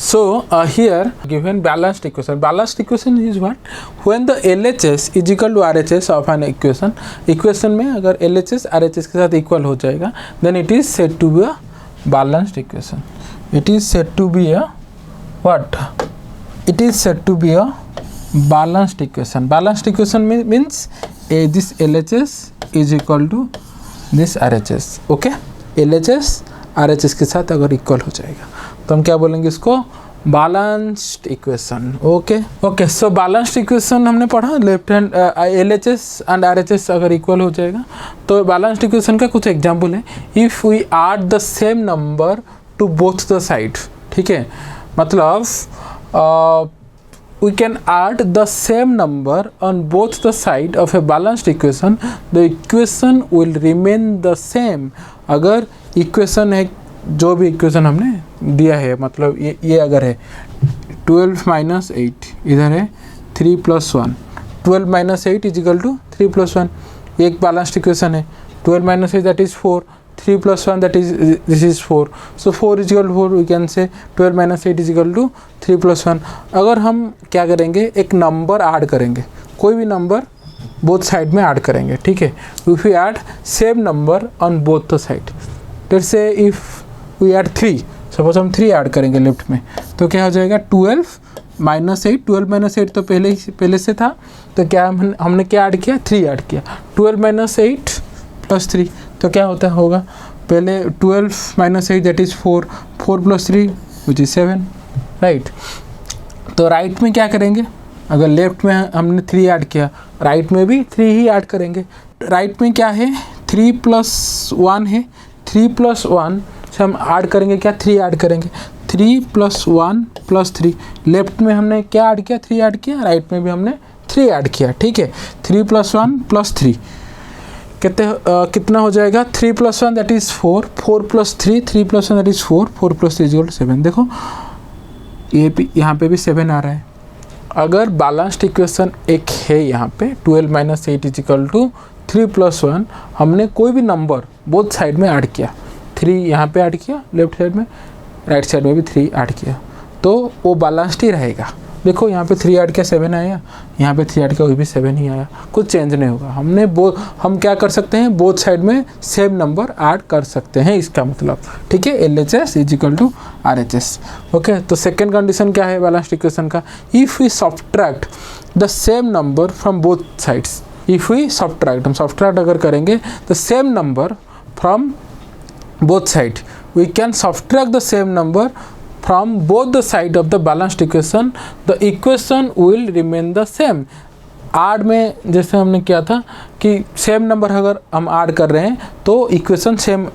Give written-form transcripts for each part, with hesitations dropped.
So here given balanced equation. Balanced equation is what? When the LHS is equal to RHS of an equation. Equation में अगर LHS RHS के साथ equal हो जाएगा, then it is said to be a balanced equation. It is said to be a what? It is said to be a balanced equation. Balanced equation means this LHS is equal to this RHS. Okay? LHS RHS के साथ अगर equal हो जाएगा तो हम क्या बोलेंगे इसको? Balanced equation. Okay so balanced equation हमने पढ़ा. Left hand LHS and RHS अगर इक्वल हो जाएगा तो बैलेंस्ड इक्वेशन का कुछ एग्जांपल है. If we add the same number to both the side. ठीक है, मतलब we can add the same number on both the side of a balanced equation, the equation will remain the same. अगर equation है, जो भी equation हमने दिया है, मतलब ये अगर है 12 माइनस 8, इधर है 3 plus 1, 12 minus 8 is equal to 3 plus 1. ये एक बैलेंस्ड इक्वेशन है. 12 minus 8 that is 4, 3 plus 1 that is this is 4. So 4 is equal to 4. We can say 12 minus 8 is equal to 3 plus 1. अगर हम क्या करेंगे, एक नंबर ऐड करेंगे, कोई भी नंबर बोथ साइड में ऐड करेंगे. ठीक है, if we add same number on both the side, let's say if we add 3, suppose हम 3 ऐड करेंगे लेफ्ट में, तो क्या हो जाएगा 12 माइनस 8. 12 माइनस 8 तो पहले से था, तो क्या हमने क्या ऐड किया? 3 ऐड किया. 12 माइनस 8 प्लस 3 तो क्या होगा पहले 12 minus 8 that is 4, 4 plus 3 which is 7. Right, तो राइट में क्या करेंगे? अगर लेफ्ट में हमने 3 ऐड किया, राइट में भी 3 ही ऐड करेंगे. राइट में क्या है? 3 प्लस 1 है. 3 प्लस 1 से हम ऐड करेंगे क्या? 3 ऐड करेंगे. 3 प्लस 1 प्लस 3. लेफ्ट में हमने क्या ऐड किया? 3 ऐड किया. राइट में भी हमने 3 ऐड किया. ठीक है, 3 प्लस 1 प्लस 3 कितना हो जाएगा? 3 plus 1 that is 4, 4 plus 3, 3 plus 1 that is 4, 4 plus 3 equal to 7. देखो ये भी यहाँ पे भी 7 आ रहा है. अगर बैलेंस्ड इक्वेशन एक है यहाँ पे 12 minus 8 is equal to 3 plus 1, हमने कोई भी नंबर बोथ साइड में ऐड किया. 3 यहाँ पे ऐड किया लेफ्ट साइड में, राइट साइड में भी 3 ऐड किया, तो वो बैलेंस्ड ही रहेगा. देखो यहाँ पे 3 ऐड किया 7 आया, यहाँ पे 3 ऐड किया वही भी 7 ही आया, कुछ चेंज नहीं होगा. हम क्या कर सकते हैं? बोथ साइड में सेम नंबर ऐड कर सकते हैं, इसका मतलब. ठीक है, LHS is equal to RHS. Okay, तो सेकेंड कंडीशन क्या है बैलेंस्ड इक्वेशन का? If we subtract the same number from both sides. If we subtract, हम सब्ट्रैक्ट अगर करेंगे the same number from both side, we can subtract the same number from both the side of the balanced equation, the equation will remain the same. Add में जैसे हमने किया था कि same number अगर हम ऐड कर रहे हैं तो इक्वेशन सेम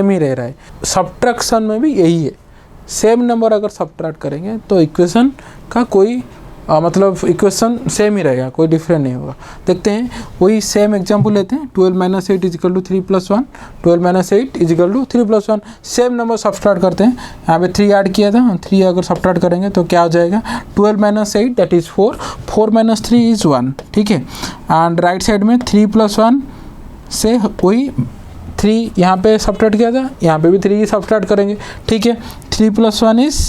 ही रह रहा है. सब्ट्रैक्शन में भी यही है. सेम नंबर अगर सब्ट्रैक्ट करेंगे तो इक्वेशन का कोई मतलब इक्वेशन सेम ही रहेगा, कोई डिफरेंट नहीं होगा. देखते हैं, वही सेम एग्जांपल लेते हैं. 12 minus 8 is equal to 3 plus 1, 12 minus 8 is equal to 3 plus 1. Same number subtract करते हैं. यहाँ पे 3 ऐड किया था, 3 अगर सब्ट्रैक्ट करेंगे तो क्या हो जाएगा? 12 minus 8 that is 4, 4 minus 3 is 1. ठीक है, एंड राइट साइड में 3 प्लस 1 से वही 3 यहाँ पे सब्ट्रैक्ट किया था, यहाँ पे भी 3 ही सब्ट्रैक्ट करेंगे. ठीक है, 3 प्लस 1 इज़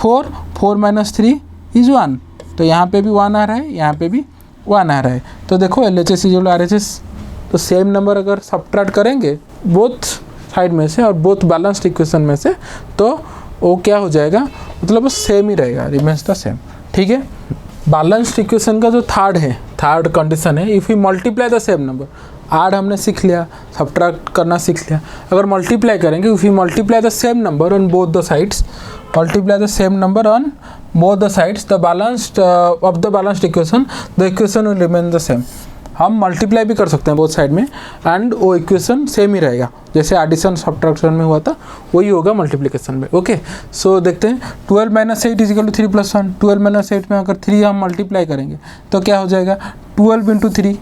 4, 4 माइनस 3 इज़ 1. तो यहाँ पे भी 1 आ रहा है, यहाँ पे भी 1 आ रहा है. तो देखो LHS इज RHS. तो सेम नंबर अगर सब्ट्रैक्ट करेंगे बोथ साइड में से और बोथ बैलेंस्ड इक्वेशन में से, तो वो क्या हो जाएगा? मतलब वो सेम ही रहेगा, रिमेन्स द सेम. ठीक है, बैलेंस्ड इक्वेशन का जो थर्ड कंडीशन है, if you multiply the same number. Add हमने सीख लिया, सब्ट्रैक्ट करना सीख लिया. अगर मल्टीप्लाई करेंगे, if you multiply the same number on both the sides, multiply the same number on both the sides, the balanced of the balanced equation, the equation will remain the same. हम multiply भी कर सकते हैं both side में and वो equation same ही रहेगा. जैसे addition subtraction में हुआ था वही होगा मल्टीप्लिकेशन में. ओके, सो देखते हैं. 12 minus 8 is equal to 3 plus 1. 12 minus 8 में अगर 3 हम मल्टीप्लाई करेंगे तो क्या हो जाएगा? 12 into 3,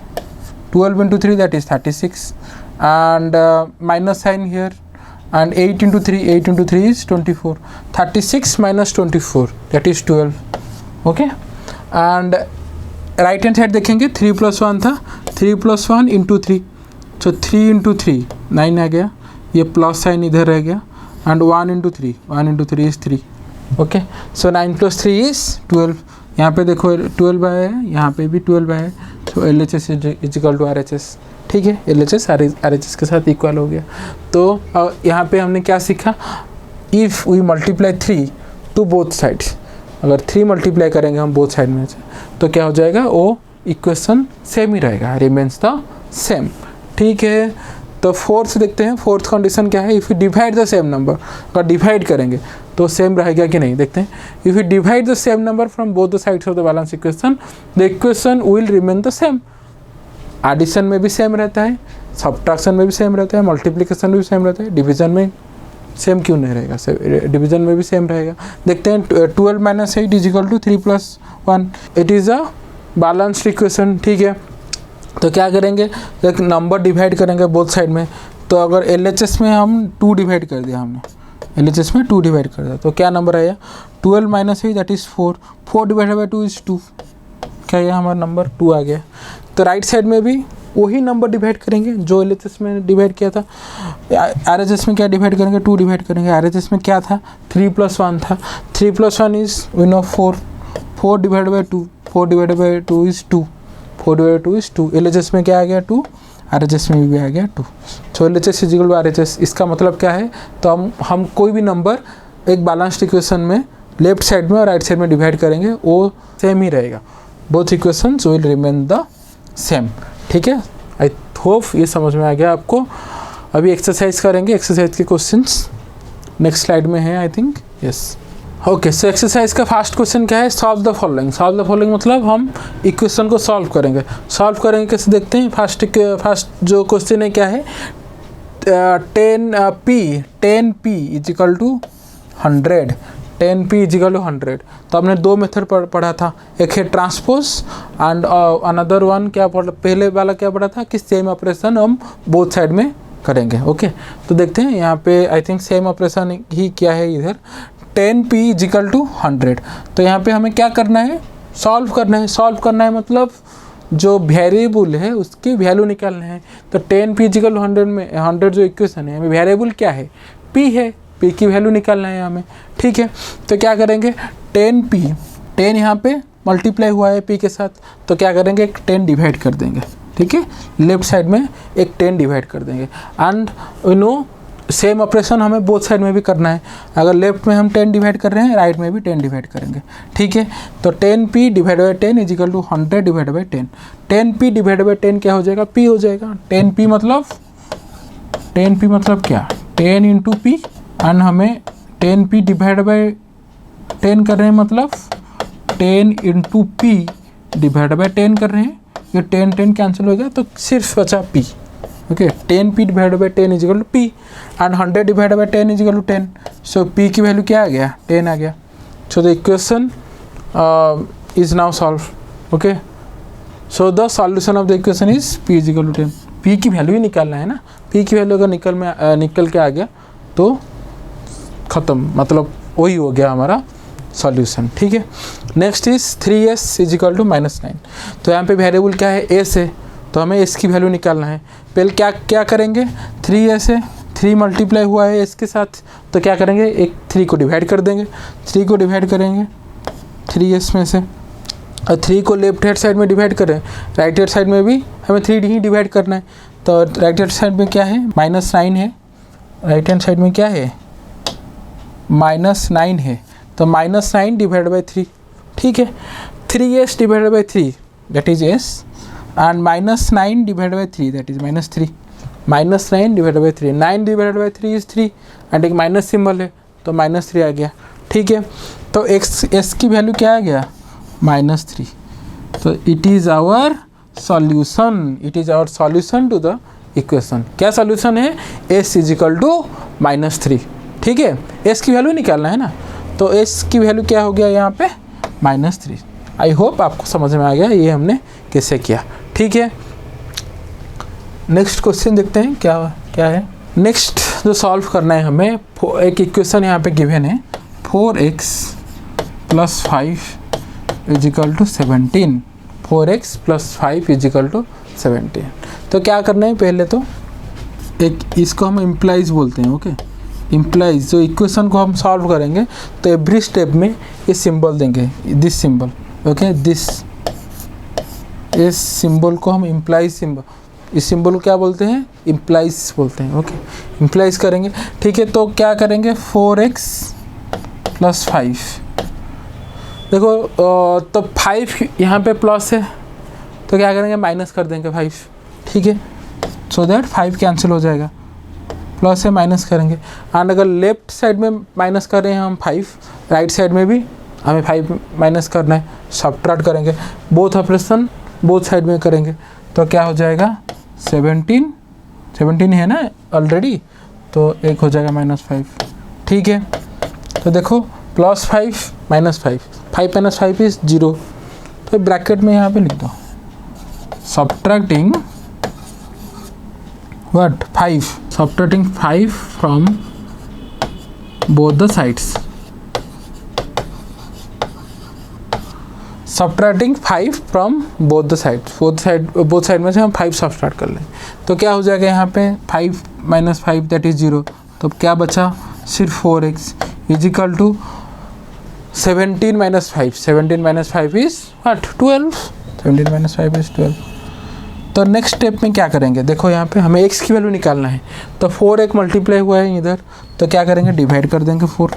12 into 3 that is 36 and minus sign here. And 8 into 3, 8 into 3 is 24. 36 minus 24 that is 12. Okay, and right hand side देखेंगे 3 plus 1 था, 3 plus 1 into 3, so 3 into 3 9 आ गया. ये प्लस साइन इधर रह गया. and 1 into 3, 1 into 3 is 3. Okay. So 9 + 3 is 12। यहाँ पे देखो 12 है, यहाँ पे भी 12 है। So LHS is equal to RHS। ठीक है, LHS RHS के साथ इक्वल हो गया। तो यहाँ पे हमने क्या सीखा, if we multiply 3 to both sides, अगर 3 मल्टीप्लाई करेंगे हम बोथ साइड में से तो क्या हो जाएगा, वो इक्वेशन सेम ही रहेगा, रिमेन्स द सेम। ठीक है, तो फोर्थ देखते हैं। फोर्थ कंडीशन क्या है, if you divide the same number, अगर डिवाइड करेंगे तो सेम रहेगा कि नहीं, देखते हैं। If you divide the same number from both the sides of the balance equation, the equation will remain the same. Addition में भी सेम रहता है, सब्ट्रैक्शन में भी सेम रहता है, मल्टीप्लिकेशन में भी सेम रहता है, डिवीजन में सेम क्यों नहीं रहेगा, डिवीजन में भी सेम रहेगा। देखते हैं 12 - 8 is equal to 3 + 1। It is a balanced equation. ठीक है, तो क्या करेंगे, एक नंबर डिवाइड करेंगे बोथ साइड में। तो अगर LHS में हम 2 डिवाइड कर दिया, हमने LHS में 2 डिवाइड कर दिया, तो क्या नंबर आया, 12 - 8 that is 4। 4 divided by 2 is 2। क्या है हमारा नंबर 2 आ गया। तो राइट साइड में भी वही नंबर डिवाइड करेंगे जो LHS में डिवाइड किया था। RHS में क्या डिवाइड करेंगे, 2 डिवाइड करेंगे। RHS में क्या था, 3 + 1 था। 3 + 1 is we know 4। 4 divide by 2, 4 divide by 2 is 2। 4 divide 2 is 2। LHS में क्या आ गया, 2। RHS में भी आ गया 2। So LHS is equal to RHS। इसका मतलब क्या है, तो हम कोई भी नंबर एक बैलेंस्ड इक्वेशन में लेफ्ट साइड में और राइट साइड में डिवाइड करेंगे, वो सेम ही रहेगा। Both equations will remain the same. ठीक है, आई होप ये समझ में आ गया आपको। अभी एक्सरसाइज करेंगे, एक्सरसाइज के क्वेश्चंस नेक्स्ट स्लाइड में है I think, yes. Okay, so exercise का फर्स्ट क्वेश्चन क्या है, solve the following. Solve the following मतलब हम इक्वेशन को सॉल्व करेंगे। सॉल्व करेंगे कैसे, देखते हैं। फर्स्ट जो क्वेश्चन है क्या है, 10p is equal to 100। 10p is equal to 100। तो हमने 2 मेथड पढ़ा था, एक है ट्रांसपोज एंड अनदर वन क्या पढ़ा, पहले वाला क्या पढ़ा था कि सेम ऑपरेशन हम बोथ साइड में करेंगे। ओके, तो देखते हैं यहाँ पे आई थिंक सेम ऑपरेशन ही क्या है इधर। 10p is equal to 100। तो यहाँ पे हमें क्या करना है, सॉल्व करना है। सॉल्व करना है मतलब जो वेरिएबल है उसकी वैल्यू निकालना है। तो 10p इज इक्वल टू 100 में 100 जो इक्वेशन है, हमें वेरिएबल क्या है, p है, p की वैल्यू निकालना है हमें। ठीक है, तो क्या करेंगे, 10p, 10 यहाँ पे मल्टीप्लाई हुआ है p के साथ, तो क्या करेंगे, एक 10 डिवाइड कर देंगे। ठीक है, लेफ्ट साइड में एक 10 डिवाइड कर देंगे। And you know same operation हमें बोथ साइड में भी करना है। अगर लेफ्ट में हम 10 डिवाइड कर रहे हैं, राइट में भी 10 डिवाइड करेंगे। ठीक है, तो 10p divide by 10 is equal to 100 divide by 10। 10p divide by 10 क्या हो जाएगा, p हो जाएगा। 10p मतलब क्या, 10 इंटू p। एंड हमें 10p डिवाइड बाई 10 कर रहे हैं, मतलब 10 इंटू p डिवाइड बाई 10 कर रहे हैं। ये 10 कैंसिल हो गया तो सिर्फ बचा p। Okay, 10p divide by 10 is equal to p and 100 divide by 10 is equal to 10। So p की वैल्यू क्या आ गया, 10 आ गया। So the equation is now solve. Okay, so the solution of the equation is p is equal to 10। p की value ही निकालना है ना, p की वैल्यू अगर निकल के आ गया तो ख़त्म, मतलब वही हो गया हमारा सॉल्यूशन। ठीक है, next is 3s is equal to -9। तो यहाँ पे वेरिएबल क्या है, s है, तो हमें s की वैल्यू निकालना है। पहले क्या करेंगे, 3s है, 3 मल्टीप्लाई हुआ है s के साथ, तो क्या करेंगे, एक 3 को डिवाइड कर देंगे। 3 को डिवाइड करेंगे 3s में से, और 3 को लेफ्ट हैंड साइड में डिवाइड करें, राइट हैंड साइड में भी हमें 3 ही डिवाइड करना है। तो राइट हैंड साइड में क्या है, -9 है, राइट हैंड साइड में क्या है, -9 है। तो -9 डिवाइड बाई 3। ठीक है, 3s divide by 3 that is s and -9 divide by 3 that is -3। -9 divide by 3, 9 divide by 3 is 3 and एक माइनस सिंबल है तो -3 आ गया। ठीक है, तो s की वैल्यू क्या आ गया, -3। तो it is our solution, it is our solution to the equation. क्या सॉल्यूशन है, s इज इक्वल टू -3। ठीक है, s की वैल्यू निकालना है ना, तो s की वैल्यू क्या हो गया यहाँ पे, -3। आई होप आपको समझ में आ गया ये हमने कैसे किया। ठीक है, नेक्स्ट क्वेश्चन देखते हैं क्या है। नेक्स्ट जो सॉल्व करना है हमें, एक इक्वेशन यहाँ पे गिवन है, 4x + 5 is equal to 17। 4x + 5 is equal to 17। तो क्या करना है, पहले तो एक इसको हम इम्प्लाइज बोलते हैं। ओके, इम्प्लाइज जो इक्वेशन को हम सॉल्व करेंगे तो एवरी स्टेप में ये सिंबल देंगे, दिस सिंबल, ओके, दिस, इस सिंबल को हम इम्प्लाइज सिंबल, इस सिंबल को क्या बोलते हैं, इम्प्लाइज बोलते हैं, ओके, इम्प्लाइज करेंगे, ठीक है। तो क्या करेंगे 4x + 5, देखो तो 5 यहाँ पे प्लस है तो क्या करेंगे माइनस कर देंगे 5, ठीक है, सो दैट 5 कैंसिल हो जाएगा, प्लस है माइनस करेंगे। एंड अगर लेफ्ट साइड में माइनस कर रहे हैं हम 5, राइट साइड में भी हमें 5 माइनस करना है, सब्ट्रैक्ट करेंगे, बोथ ऑपरेशन बोथ साइड में करेंगे तो क्या हो जाएगा 17 है ना ऑलरेडी, तो एक हो जाएगा -5, ठीक है। तो देखो +5 -5, 5 - 5 इज 0, तो ब्रैकेट में यहाँ पे लिख दो subtracting what 5, subtracting 5 from both the sides, subtracting 5 from both the sides, both side में से हम 5 सब्ट्रैक्ट कर लें तो क्या हो जाएगा यहाँ पे 5 - 5 दैट इज 0, तो क्या बचा सिर्फ 4x is equal to 17 - 5, 17 - 5 is what 12, 17 - 5 is 12। तो नेक्स्ट स्टेप में क्या करेंगे, देखो यहाँ पे हमें x की वैल्यू निकालना है, तो 4 एक मल्टीप्लाई हुआ है इधर, तो क्या करेंगे डिवाइड कर देंगे 4।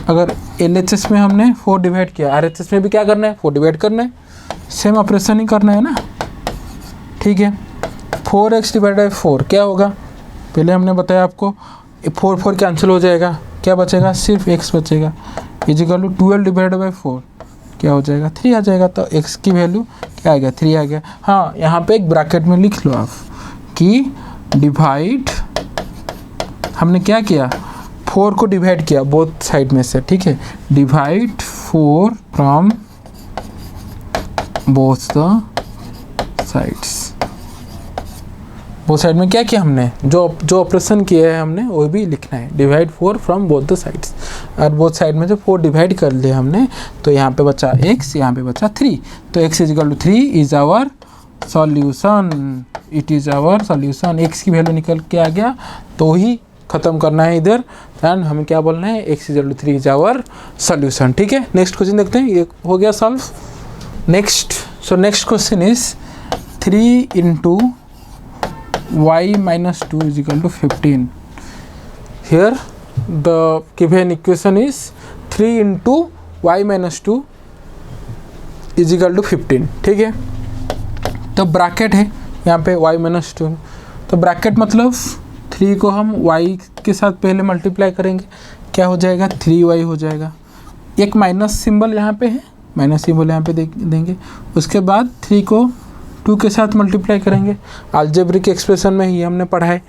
अगर LHS में हमने 4 डिवाइड किया, RHS में भी क्या करना है 4 डिवाइड करना है, सेम ऑपरेशन ही करना है ना, ठीक है। 4x / 4 क्या होगा, पहले हमने बताया आपको 4 कैंसिल हो जाएगा, क्या बचेगा सिर्फ x बचेगा, इजिकल टू 12 / 4 क्या हो जाएगा 3 आ जाएगा, तो x की वैल्यू क्या आ गया 3 आ गया। हाँ यहाँ पे एक ब्रैकेट में लिख लो आप कि डिवाइड, हमने क्या किया 4 को डिवाइड किया बोथ साइड में से, ठीक है, divide 4 from both the sides, both side में क्या किया हमने, जो ऑपरेशन किया है हमने वो भी लिखना है, divide 4 from both the sides, और बोथ साइड में से 4 डिवाइड कर लिया हमने, तो यहाँ पे बचा x, यहाँ पे बचा 3, तो x = 3 is our solution, it is our solution. x की वैल्यू निकल के आ गया तो ही ख़त्म करना है इधर, एंड हमें क्या बोलना है x = 3 इज आवर सॉल्यूशन, ठीक है। नेक्स्ट क्वेश्चन देखते हैं, ये हो गया solve. Next, so next question is 3 × y - 2 = 15। Here the given equation is 3 × y - 2 = 15, ठीक है। तो ब्रैकेट है यहाँ पे y - 2, तो ब्रैकेट मतलब 3 को हम y के साथ पहले मल्टीप्लाई करेंगे, क्या हो जाएगा 3y हो जाएगा, एक माइनस सिंबल यहाँ पे है, माइनस सिंबल यहाँ पे देंगे, उसके बाद 3 को 2 के साथ मल्टीप्लाई करेंगे, अलजेब्रिक एक्सप्रेशन में ही हमने पढ़ा है,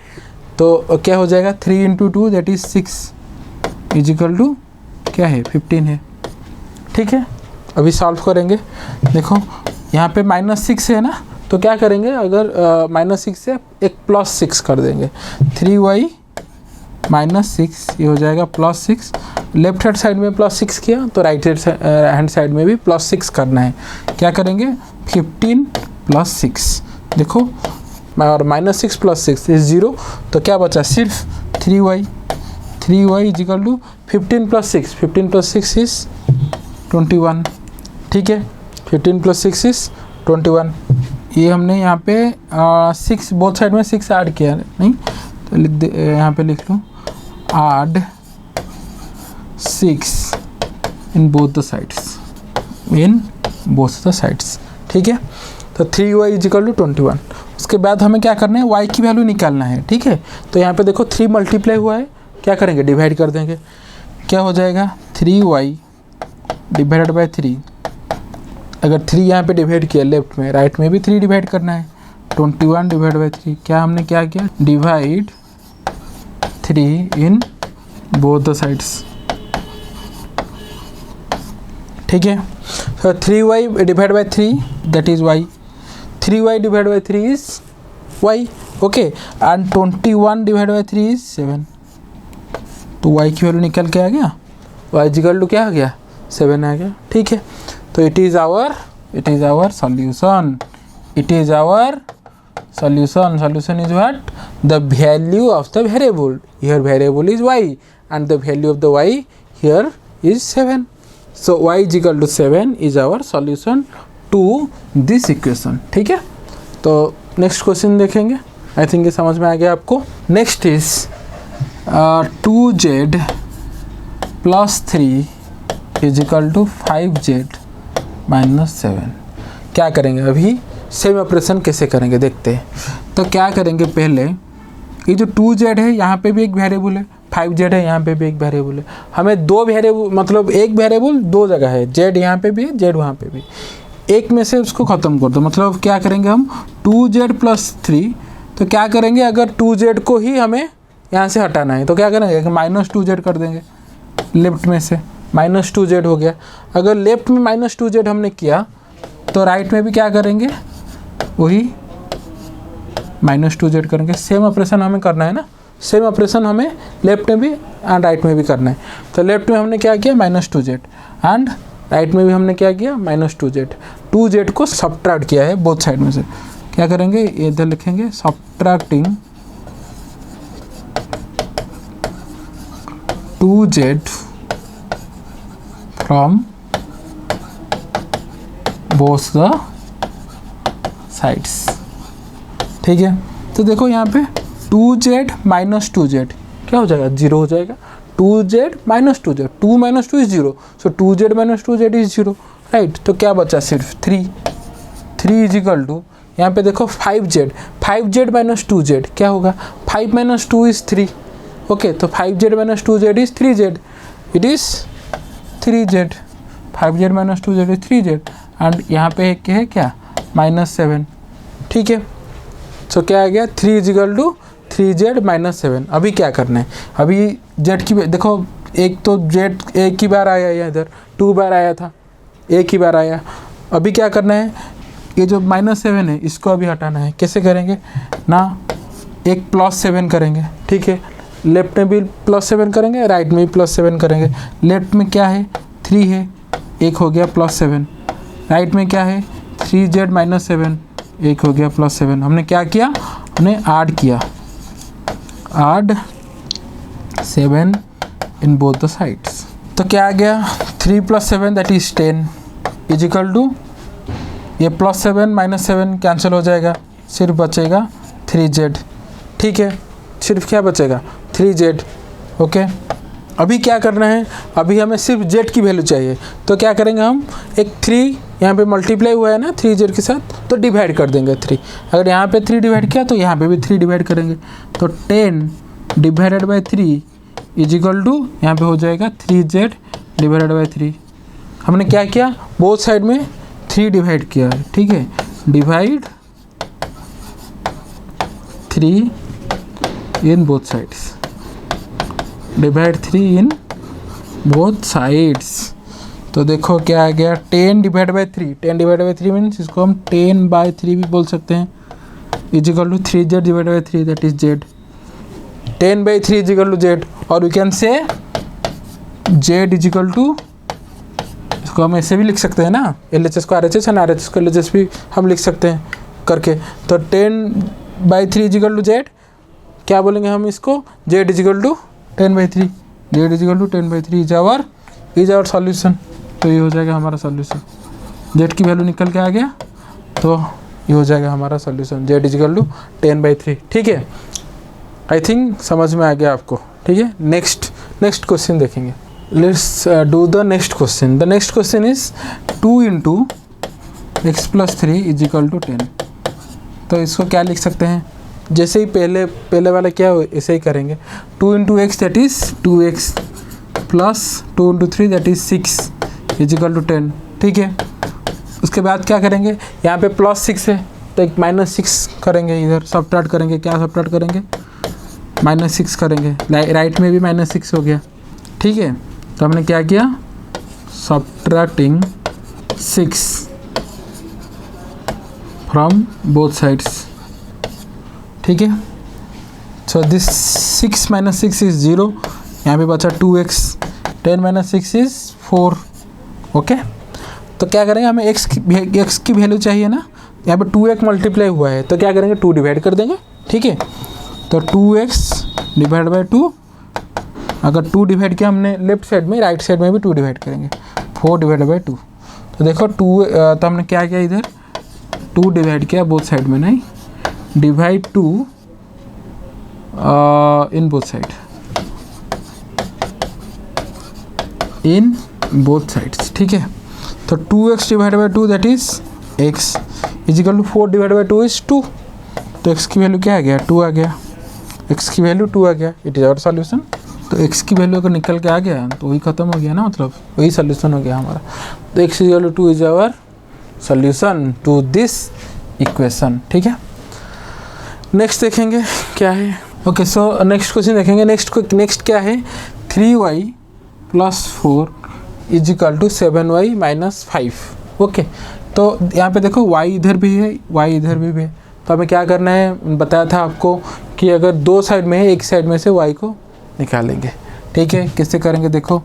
तो क्या हो जाएगा 3 × 2 दैट इज 6 इजिकल टू क्या है 15 है, ठीक है। अभी सॉल्व करेंगे, देखो यहाँ पे -6 है ना, तो क्या करेंगे अगर -6 से एक +6 कर देंगे, 3y - 6 ये हो जाएगा +6, लेफ्ट हैंड साइड में +6 किया तो राइट हैंड साइड में भी +6 करना है, क्या करेंगे 15 + 6, देखो और -6 + 6 इज 0, तो क्या बचा सिर्फ 3y इजिकल टू 15 + 6, 15 + 6 इज 21, ठीक है, 15 + 6 इज 21। ये हमने यहाँ पे 6 बोथ साइड में 6 ऐड किया नहीं, तो लिख दे, यहाँ पे लिख लूँ add 6 in both the sides, ठीक है। तो 3y = 21। उसके बाद हमें क्या करना है y की वैल्यू निकालना है, ठीक है। तो यहाँ पे देखो 3 मल्टीप्लाई हुआ है, क्या करेंगे डिवाइड कर देंगे, क्या हो जाएगा 3y / 3, अगर 3 यहाँ पे डिवाइड किया लेफ्ट में, राइट में भी 3 डिवाइड करना है, 21 / 3, क्या हमने क्या किया divide 3 in both the sides, ठीक है। तो 3y / 3 that is y, 3y / 3 is y, okay, and 21 / 3 is 7, तो y की वैल्यू निकल के आ गया, y = क्या आ गया 7 आ गया, ठीक है। तो it is our solution, solution is what the value of the variable, here variable is y and the value of the y here is 7. So y is equal to 7 is our solution to this equation. ठीक है, तो next question देखेंगे. I think ये समझ में आ गया आपको. Next is 2z plus 3 is equal to 5z minus 7. क्या करेंगे, अभी सेम ऑपरेशन कैसे करेंगे देखते हैं. तो क्या करेंगे, पहले ये जो 2z है यहाँ पे भी एक वेरिएबल है, 5z है यहाँ पे भी एक वेरिएबल है. हमें दो वेरिएबल मतलब एक वेरिएबल दो जगह है, z यहाँ पे भी है z वहाँ पे भी. एक में से उसको ख़त्म कर दो. मतलब क्या करेंगे हम 2z प्लस 3. तो क्या करेंगे, अगर 2z को ही हमें यहाँ से हटाना है तो क्या करेंगे, माइनस 2z कर देंगे. लेफ्ट में से माइनस 2z हो गया. अगर लेफ्ट में माइनस 2z हमने किया तो राइट में भी क्या करेंगे, वही माइनस 2z करेंगे. सेम ऑपरेशन हमें करना है ना, सेम ऑपरेशन हमें लेफ्ट में भी एंड राइट में भी करना है. तो लेफ्ट में हमने क्या किया, माइनस 2z एंड राइट में भी हमने क्या किया, माइनस 2z. 2z को सब्ट्रैक्ट किया है बोथ साइड में से. क्या करेंगे, इधर लिखेंगे subtracting 2z from both the sides. ठीक है, तो देखो यहाँ पे 2z माइनस 2z क्या हो जाएगा, 0 हो जाएगा. 2z minus 2z, 2 minus 2 is 0, so 2z minus 2z is 0, right. तो क्या बचा, सिर्फ 3 इज इक्वल टू, यहाँ पे देखो 5z माइनस 2z क्या होगा, 5 माइनस 2 इज 3. ओके, तो 5z minus 2z is 3z, it is 3z. 5z minus 2z is 3z and यहाँ पे एक है क्या, माइनस 7. ठीक है, सो क्या आ गया, 3 is equal to 3z minus 7. अभी क्या करना है, अभी z की देखो, एक तो z एक ही बार आया है, इधर 2 बार आया था, एक ही बार आया. अभी क्या करना है, ये जो माइनस 7 है इसको अभी हटाना है. कैसे करेंगे ना, एक प्लस 7 करेंगे. ठीक है, लेफ्ट में भी प्लस 7 करेंगे, राइट में भी प्लस 7 करेंगे. लेफ्ट में क्या है, 3 है, एक हो गया प्लस 7. राइट में क्या है, 3z माइनस 7, एक हो गया प्लस 7. हमने क्या किया, हमने ऐड किया, add 7 in both the sides. तो क्या आ गया, 3 plus 7 that is 10 is equal to, ये प्लस 7 माइनस 7 कैंसिल हो जाएगा, सिर्फ बचेगा 3z. ठीक है, सिर्फ क्या बचेगा, 3z. ओके, अभी क्या करना है, अभी हमें सिर्फ z की वैल्यू चाहिए. तो क्या करेंगे हम, एक 3 यहाँ पे मल्टीप्लाई हुआ है ना 3z के साथ, तो डिवाइड कर देंगे 3. अगर यहाँ पे 3 डिवाइड किया तो यहाँ पे भी 3 डिवाइड करेंगे. तो 10 divided by 3 is equal to, यहाँ पे हो जाएगा 3z डिवाइडेड बाई 3. हमने क्या किया, बोथ साइड में 3 डिवाइड किया है. ठीक है, divide 3 in both sides, divide 3 in both sides. तो देखो क्या आ गया, 10 divide by 3. 10 divide by 3 means इसको हम 10 बाई 3 भी बोल सकते हैं. Is equal to 3z divide by 3 that is z. 10 by 3 is equal to z. और we can say z is equal to, इसको हम ऐसे भी लिख सकते हैं ना, LHS को RHS एंड RHS को LHS भी हम लिख सकते हैं करके. तो 10 by 3 is equal to z. क्या बोलेंगे हम इसको, z is equal to 10 by 3. z is equal to 10 by 3 is our solution. तो ये हो जाएगा हमारा सॉल्यूशन. z की वैल्यू निकल के आ गया, तो ये हो जाएगा हमारा solution, z is equal to 10 by 3. ठीक है, आई थिंक समझ में आ गया आपको. ठीक है, नेक्स्ट क्वेश्चन देखेंगे. Let's do the next question. The next question is 2 into x plus 3 is equal to 10. तो इसको क्या लिख सकते हैं, जैसे ही पहले वाला क्या हो ऐसे ही करेंगे. 2 into x that is 2x plus 2 into 3 that is 6 is equal to 10. ठीक है, उसके बाद क्या करेंगे, यहाँ पे प्लस 6 है तो एक माइनस 6 करेंगे, इधर सब्ट्रैक्ट करेंगे. क्या सब्ट्रैक्ट करेंगे, माइनस 6 करेंगे. राइट में भी माइनस 6 हो गया. ठीक है, तो हमने क्या किया, सब्ट्रैक्टिंग 6 फ्रॉम बोथ साइड्स. ठीक है, सो दिस 6 माइनस 6 इज 0. यहाँ पे बचा 2x. 10 minus 6 is 4. ओके, तो क्या करेंगे, हमें x की वैल्यू चाहिए ना. यहाँ पे 2x मल्टीप्लाई हुआ है तो क्या करेंगे, 2 डिवाइड कर देंगे. ठीक है, तो 2x डिवाइड बाई 2, अगर 2 डिवाइड किया हमने लेफ्ट साइड में, राइट साइड में भी 2 डिवाइड करेंगे, 4 डिवाइड बाई 2। तो देखो 2 तो हमने क्या किया इधर 2 डिवाइड किया बोथ साइड में, नहीं divide 2 in both side, in both sides, ठीक है। तो 2x divide by 2 that is x is equal to 4 divide by 2 is 2। तो x की वैल्यू क्या आ गया 2 आ गया, x की वैल्यू 2 आ गया, इट इज़ आवर सॉल्यूशन। तो x की वैल्यू अगर निकल के आ गया तो वही ख़त्म हो गया ना, मतलब वही सॉल्यूशन हो गया हमारा। तो x is equal to 2 is our solution to this equation, ठीक है। नेक्स्ट देखेंगे क्या है। ओके सो नेक्स्ट क्वेश्चन देखेंगे। नेक्स्ट क्या है 3y plus 4 is equal to 7y minus 5। Okay तो यहाँ पे देखो y इधर भी है, y इधर भी है, तो हमें क्या करना है, बताया था आपको कि अगर दो साइड में है, एक साइड में से y को निकालेंगे, ठीक है। किससे करेंगे, देखो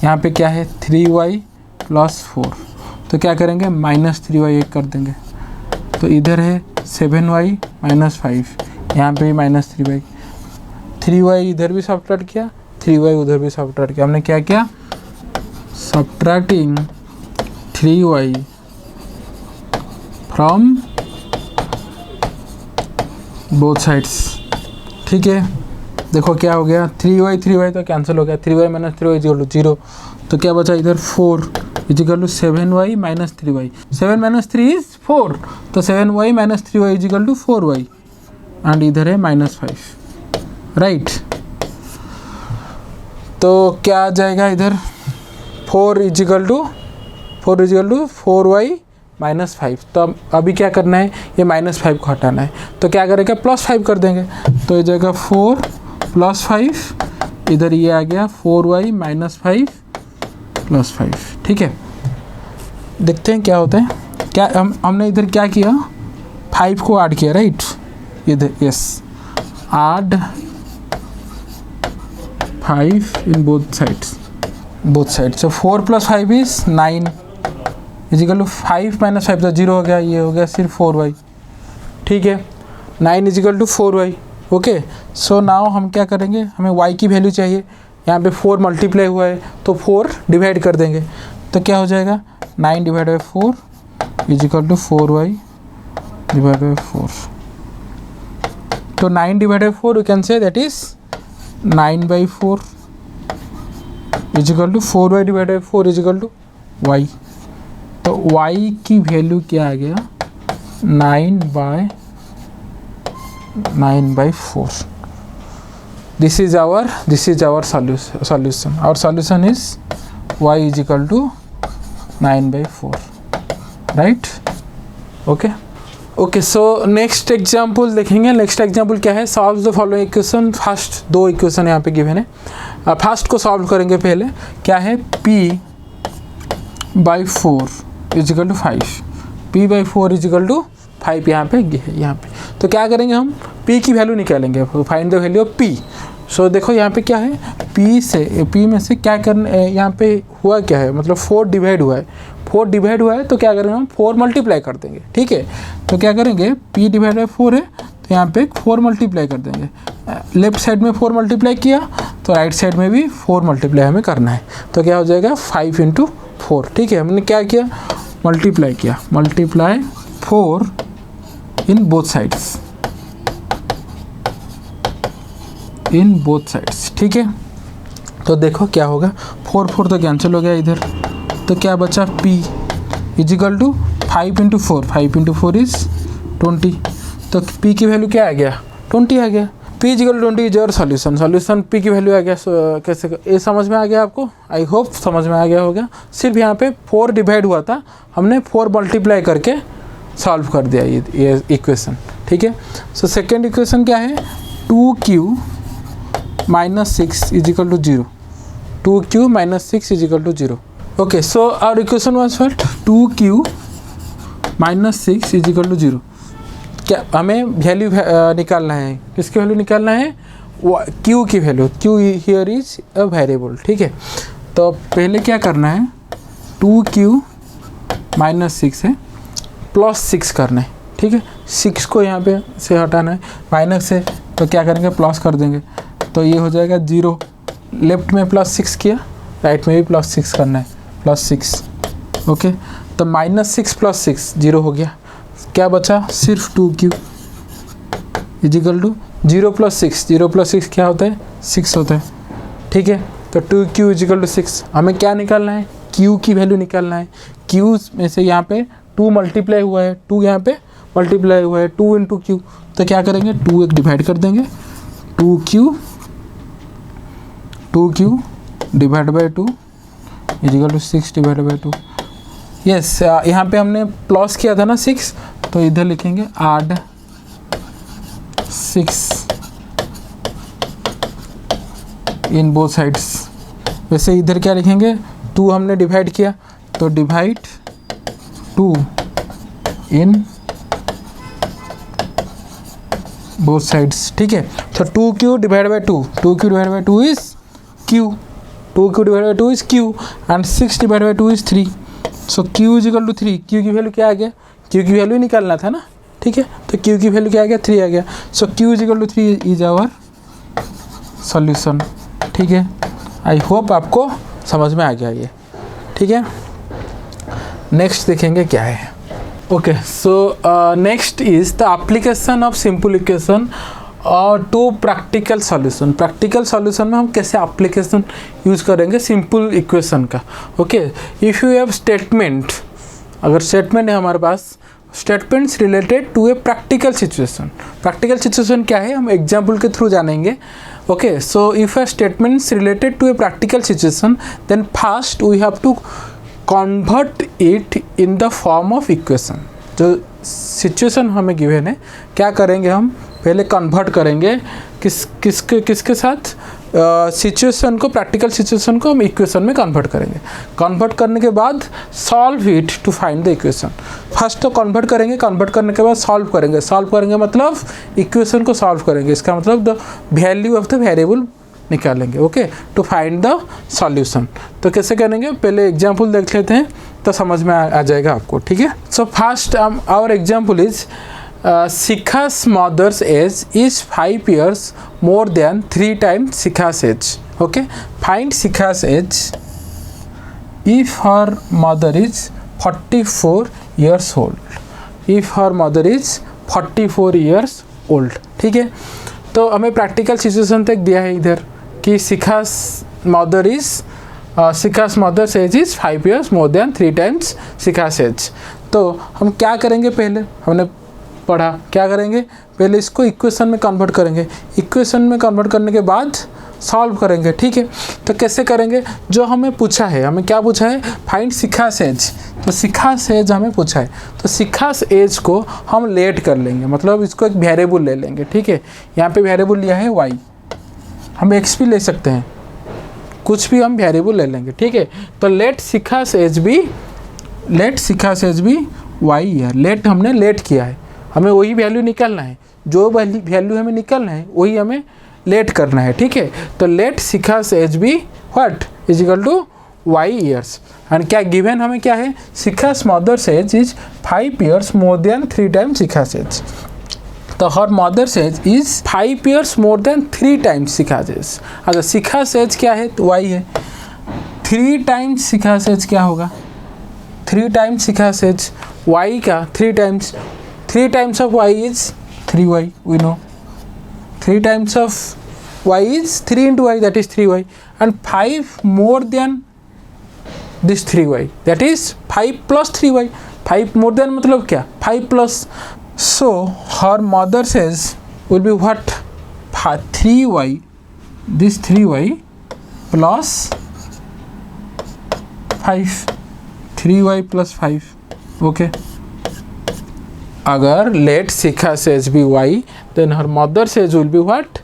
यहाँ पे क्या है 3y प्लस 4, तो क्या करेंगे माइनस 3y एक कर देंगे, तो इधर है 7y माइनस 5, यहाँ पे भी माइनस 3y, 3y इधर भी सब्ट्रैक्ट किया, 3y उधर भी सब्ट्रैक्ट किया। हमने क्या किया, subtracting 3y from both sides, ठीक है। देखो क्या हो गया 3y तो कैंसिल हो गया, 3y minus 3y is equal to 0, तो क्या बचा इधर 4 is equal to 7y minus 3y, 7 minus 3 is 4, तो 7y minus 3y is equal to 4y, and इधर है माइनस 5, राइट। तो क्या आ जाएगा इधर 4 इजिकल टू 4y माइनस 5। तो अभी क्या करना है, ये माइनस 5 को हटाना है, तो क्या करेंगे प्लस 5 कर देंगे, तो ये जाएगा 4 प्लस 5, इधर ये आ गया 4y माइनस 5 प्लस 5, ठीक है। देखते हैं क्या होता है। क्या हमने इधर क्या किया 5 को ऐड किया, राइट, इधर yes add 5 in both sides, so 4 plus 5 is 9 is equal to 5 minus 5 तो 0 हो गया, ये हो गया सिर्फ 4y, ठीक है। 9 is equal to 4y, okay. So now हम क्या करेंगे, हमें y की वैल्यू चाहिए, यहाँ पे 4 मल्टीप्लाई हुआ है तो 4 डिवाइड कर देंगे, तो क्या हो जाएगा 9 divide by 4 is equal to 4y divide by 4। तो 9 divide by 4 you can say that is 9/4 is equal to 4y divide by 4 is equal to y। तो y की वैल्यू क्या आ गया 9/4। This is our solution. Our solution is y is equal to 9/4, right? Okay, so next example देखेंगे। Next example क्या है, solve the following equation. First दो equation यहाँ पे गिवन है, फर्स्ट को सॉल्व करेंगे पहले। क्या है p/4 is equal to 5, p/4 is equal to 5 यहाँ पे है, यहाँ पे। तो क्या करेंगे हम p की वैल्यू निकालेंगे, find the value of p। सो देखो यहाँ पे क्या है p में से क्या करना, यहाँ पे हुआ क्या है, मतलब 4 डिवाइड हुआ है, 4 डिवाइड हुआ है तो क्या करेंगे हम 4 मल्टीप्लाई कर देंगे, ठीक है। तो क्या करेंगे p डिवाइड बाई 4 है तो यहाँ पे 4 मल्टीप्लाई कर देंगे, लेफ्ट साइड में 4 मल्टीप्लाई किया तो राइट साइड में भी 4 मल्टीप्लाई हमें करना है, तो क्या हो जाएगा 5 × 4, ठीक है। हमने क्या किया मल्टीप्लाई किया, मल्टीप्लाई 4 इन बोथ साइड्स, ठीक है। तो देखो क्या होगा 4 तो कैंसिल हो गया इधर, तो क्या बचा p इजिकल टू 5 × 4, 5 × 4 इज 20। तो p की वैल्यू क्या आ गया 20 आ गया, p इजिकल टू 20 इज और सॉल्यूशन p की वैल्यू आ गया। कैसे ये समझ में आ गया आपको, आई होप समझ में आ गया होगा। सिर्फ यहाँ पे 4 डिवाइड हुआ था, हमने 4 मल्टीप्लाई करके सॉल्व कर दिया ये इक्वेशन, ठीक है। सो सेकेंड इक्वेशन क्या है 2q minus 6 is equal to 0, 2q minus 6 is equal to 0। Okay so our equation was what 2q minus 6 is equal to 0। क्या हमें वैल्यू निकालना है, किसकी वैल्यू निकालना है q की value, q here is a variable, ठीक है। तो पहले क्या करना है 2q माइनस 6 है प्लस 6 करना है, ठीक है। 6 को यहाँ पे से हटाना है, माइनस से तो क्या करेंगे, प्लस कर देंगे, तो ये हो जाएगा 0। लेफ्ट में +6 किया, राइट में भी +6 करना है, +6। ओके, तो -6 + 6 0 हो गया। क्या बचा, सिर्फ 2q इजिकल टू 0 + 6, 0 + 6 क्या होता है, 6 होता है। ठीक है, तो 2q इजिकल टू 6। हमें क्या निकालना है, q की वैल्यू निकालना है। q में से यहाँ पे 2 मल्टीप्लाई हुआ है, 2 यहाँ पे मल्टीप्लाई हुआ है, 2 × q, तो क्या करेंगे, 2 एक डिवाइड कर देंगे, 2q divide by 2 is equal to 6 divide by 2। Yes, यहाँ पे हमने प्लस किया था ना 6, तो इधर लिखेंगे ऐड 6 इन बोथ साइड्स। वैसे इधर क्या लिखेंगे, 2 हमने डिवाइड किया, तो डिवाइड 2 इन बोथ साइड्स। ठीक है, तो 2q divide by 2, 2q divide by 2 is q, 2q divide by 2 is q and 6 divide by 2 is 3। So q is equal to 3। q की वैल्यू क्या आ गया, q की वैल्यू निकालना था ना। ठीक है, तो q की वैल्यू क्या आ गया, 3 आ गया। So q is equal to 3 is our solution. ठीक है, आई होप आपको समझ में आ गया ये। ठीक है, नेक्स्ट देखेंगे क्या है। Okay, so next is the application of simple equation और to practical solution. Practical solution में हम कैसे एप्लीकेशन यूज़ करेंगे सिंपल इक्वेशन का। Okay, if you have statement, अगर स्टेटमेंट है हमारे पास, statements related to a practical situation. Practical situation क्या है, हम एग्जाम्पल के थ्रू जानेंगे। Okay, so if a statements related to a practical situation, then first we have to convert it in the form of equation. जो situation हमें given है, क्या करेंगे, हम पहले कन्वर्ट करेंगे किसके साथ, सिचुएशन को, प्रैक्टिकल सिचुएशन को हम इक्वेशन में कन्वर्ट करेंगे। कन्वर्ट करने के बाद solve it to find the equation. First तो कन्वर्ट करेंगे, कन्वर्ट करने के बाद सॉल्व करेंगे। सॉल्व करेंगे मतलब इक्वेशन को सॉल्व करेंगे, इसका मतलब the value of the variable निकालेंगे। Okay, to find the solution. तो कैसे करेंगे, पहले एग्जाम्पल देख लेते हैं तो समझ में आ जाएगा आपको। ठीक है, so first hour example is Shikha's mother's age is 5 years more than 3 times Shikha's age. Okay, find Shikha's age if her mother is 44 years old. If her mother is 44 years old. ठीक है, तो हमें practical situation तक दिया है इधर कि Shikha's mother's age is 5 years more than 3 times Shikha's age. तो हम क्या करेंगे, पहले हमने पढ़ा, क्या करेंगे, पहले इसको इक्वेशन में कन्वर्ट करेंगे। इक्वेशन में कन्वर्ट करने के बाद सॉल्व करेंगे। ठीक है, तो कैसे करेंगे, जो हमें पूछा है, हमें क्या पूछा है, फाइंड शिखास एज। तो शिखास एज हमें पूछा है, तो शिखास एज को हम लेट कर लेंगे, मतलब इसको एक वेरिएबल ले लेंगे। ठीक है, यहाँ पे वेरिएबल लिया है y, हम x भी ले सकते हैं, कुछ भी हम वेरिएबल ले लेंगे। ठीक है, तो लेट शिखास एज भी y है। लेट हमने लेट किया है, हमें वही वैल्यू निकालना है, जो वैल्यू हमें निकालना है वही हमें लेट करना है। ठीक है, तो let Shikha's age be what is equal to y years. And क्या गिवन हमें क्या है, Shikha's mother's age is 5 years more than 3 times Shikha's age. तो her mother's age is 5 years more than 3 times Shikha's age. अच्छा, शिखास एज क्या है, तो y है, 3 times शिखास एज क्या होगा, 3 times शिखास एज y का 3 times of y is 3y, we know 3 times of y is 3 into y, that is 3y, and 5 more than this 3y, that is 5 plus 3y. 5 more than मतलब क्या, 5 plus. So her mother says will be what, 3y, this 3y plus 5, 3y plus 5. okay, अगर let Shikha's age be y, then her mother's age will be what,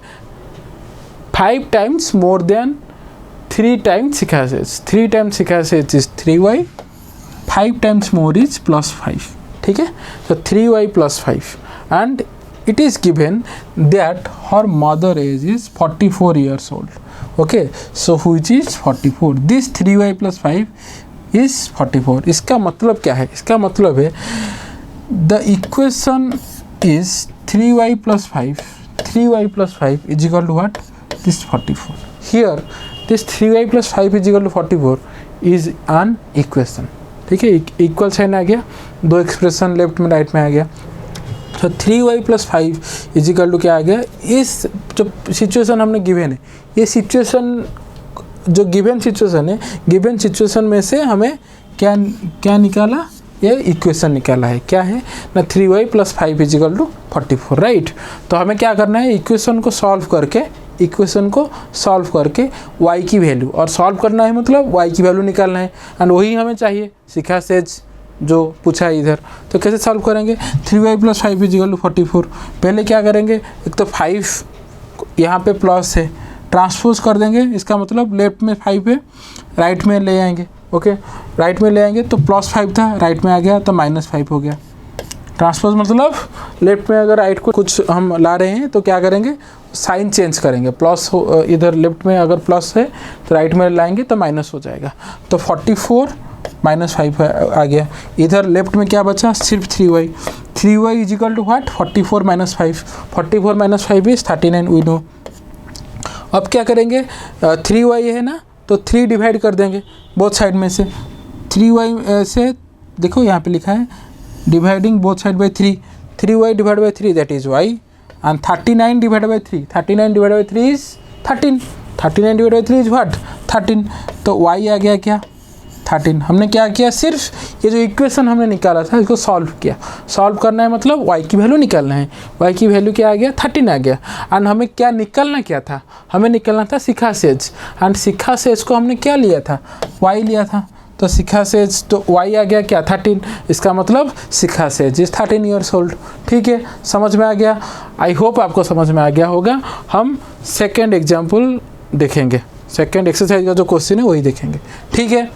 5 times more than 3 times Shikha's age. 3 times Shikha's age is 3y, 5 times more is plus 5. ठीक है, so 3y plus 5 and it is given that her mother age is 44 years old. okay, so which is 44, this 3y plus 5 is 44. इसका मतलब क्या है, इसका मतलब है the equation is 3y plus 5. 3y plus 5 is equal to what? This 44. Here this 3y plus 5 is equal to 44 is an equation. ठीक है, equal sign आ गया, दो एक्सप्रेशन लेफ्ट में राइट में आ गया। तो 3y plus 5 is equal to क्या आ गया? इस जो सिचुएशन हमने गिवन है, ये सिचुएशन जो गिवन सिचुएशन है, गिवन सिचुएशन में से हमें क्या निकाला? ये इक्वेशन निकाला है। क्या है ना? 3y plus 5 is equal to 44, right. तो हमें क्या करना है? इक्वेशन को सॉल्व करके y की वैल्यू, और सॉल्व करना है मतलब y की वैल्यू निकालना है, एंड वही हमें चाहिए सीखा सेज जो पूछा है इधर। तो कैसे सॉल्व करेंगे? 3y plus 5 is equal to 44। पहले क्या करेंगे? एक तो 5 यहाँ पे प्लस है, ट्रांसपोज कर देंगे, इसका मतलब लेफ्ट में 5 है, राइट में ले आएंगे। ओके, राइट में ले आएंगे तो प्लस 5 था, राइट में आ गया तो माइनस 5 हो गया। ट्रांसपोज मतलब लेफ्ट में अगर राइट को कुछ हम ला रहे हैं तो क्या करेंगे? साइन चेंज करेंगे, प्लस इधर लेफ्ट में अगर प्लस है तो राइट में लाएंगे तो माइनस हो जाएगा। तो 44 माइनस 5 आ गया। इधर लेफ्ट में क्या बचा? सिर्फ 3y is equal to what? 44 minus 5। 44 minus 5 is 39, we know. अब क्या करेंगे? 3y है ना, तो 3 डिवाइड कर देंगे बोथ साइड में से। 3y से देखो यहाँ पे लिखा है dividing both side by 3, 3y divide by 3 that is y, and 39 divide by 3, 39 divide by 3 is 13, 39 divide by 3 is what? 13। तो y आ गया क्या? 13। हमने क्या किया? सिर्फ ये जो इक्वेशन हमने निकाला था इसको सॉल्व किया। सॉल्व करना है मतलब y की वैल्यू निकालना है। y की वैल्यू क्या आ गया? 13 आ गया। एंड हमें क्या निकालना क्या था? हमें निकालना था सिखा सेज, एंड सिखा सेज को हमने क्या लिया था? y लिया था। तो सिखा सेज तो y आ गया क्या? 13। इसका मतलब सिखा सेज इज 13 ईयर्स ओल्ड। ठीक है, समझ में आ गया? आई होप आपको समझ में आ गया होगा। हम सेकेंड एग्जाम्पल देखेंगे, सेकेंड एक्सरसाइज का जो क्वेश्चन है वही देखेंगे। ठीक है।